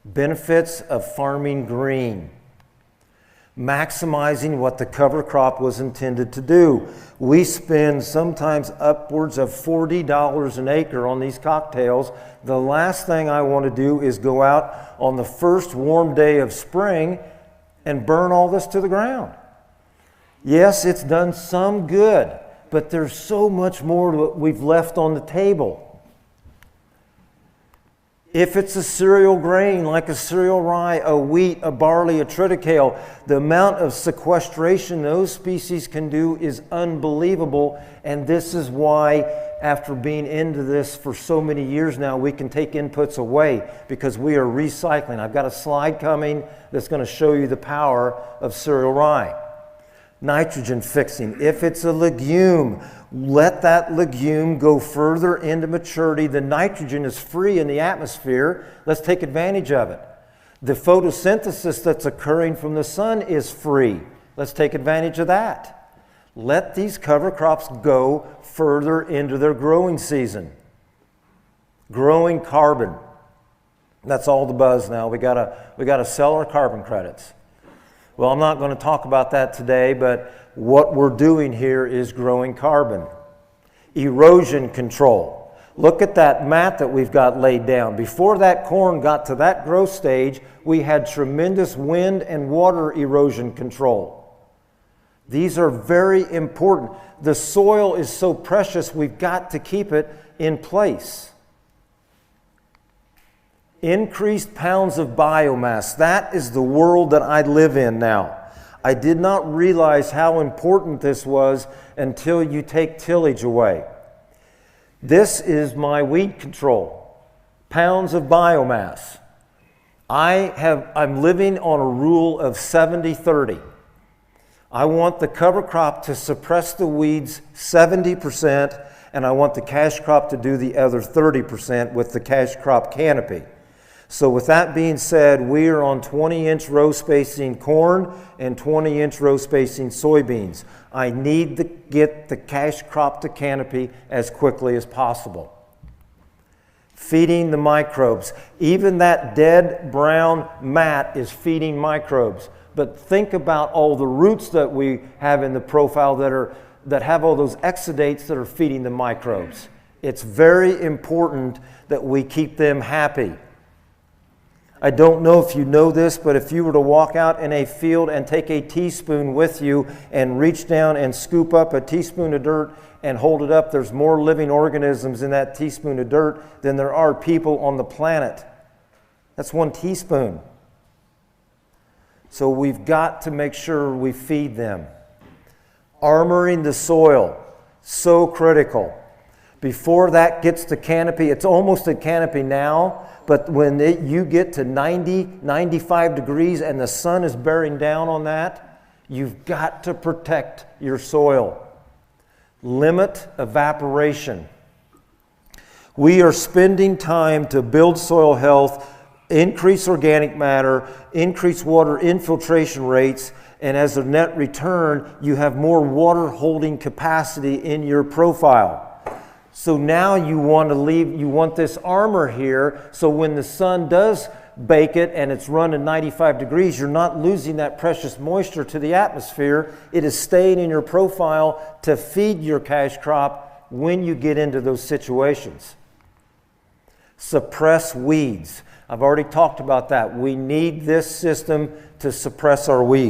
Benefits of farming green. Maximizing what the cover crop was intended to do. We spend sometimes upwards of $40 an acre on these cocktails. The last thing I want to do is go out on the first warm day of spring and burn all this to the ground. Yes, it's done some good, but there's so much more that we've left on the table. If it's a cereal grain like a cereal rye, a wheat, a barley, a triticale, the amount of sequestration those species can do is unbelievable. And this is why, after being into this for so many years now, we can take inputs away because we are recycling. I've got a slide coming that's going to show you the power of cereal rye. Nitrogen fixing. If it's a legume, let that legume go further into maturity. The nitrogen is free in the atmosphere. Let's take advantage of it. The photosynthesis that's occurring from the sun is free. Let's take advantage of that. Let these cover crops go further into their growing season. Growing carbon. That's all the buzz now. We gotta sell our carbon credits. Well, I'm not going to talk about that today, but what we're doing here is growing carbon. Erosion control. Look at that mat that we've got laid down. Before that corn got to that growth stage, we had tremendous wind and water erosion control. These are very important. The soil is so precious, we've got to keep it in place. Increased pounds of biomass. That is the world that I live in now. I did not realize how important this was until you take tillage away. This is my weed control. Pounds of biomass. I'm living on a rule of 70-30. I want the cover crop to suppress the weeds 70%, and I want the cash crop to do the other 30% with the cash crop canopy. So with that being said, we are on 20-inch row spacing corn and 20-inch row spacing soybeans. I need to get the cash crop to canopy as quickly as possible. Feeding the microbes. Even that dead brown mat is feeding microbes. But think about all the roots that we have in the profile that have all those exudates that are feeding the microbes. It's very important that we keep them happy. I don't know if you know this, but if you were to walk out in a field and take a teaspoon with you and reach down and scoop up a teaspoon of dirt and hold it up, there's more living organisms in that teaspoon of dirt than there are people on the planet. That's 1 teaspoon. So we've got to make sure we feed them. Armoring the soil, so critical. Before that gets to canopy, it's almost at canopy now, but when you get to 90, 95 degrees and the sun is bearing down on that, you've got to protect your soil. Limit evaporation. We are spending time to build soil health, increase organic matter, increase water infiltration rates, and as a net return, you have more water holding capacity in your profile. So now you want this armor here, so when the sun does bake it and it's running 95 degrees, you're not losing that precious moisture to the atmosphere. It is staying in your profile to feed your cash crop when you get into those situations. Suppress weeds. I've already talked about that. We need this system to suppress our weeds.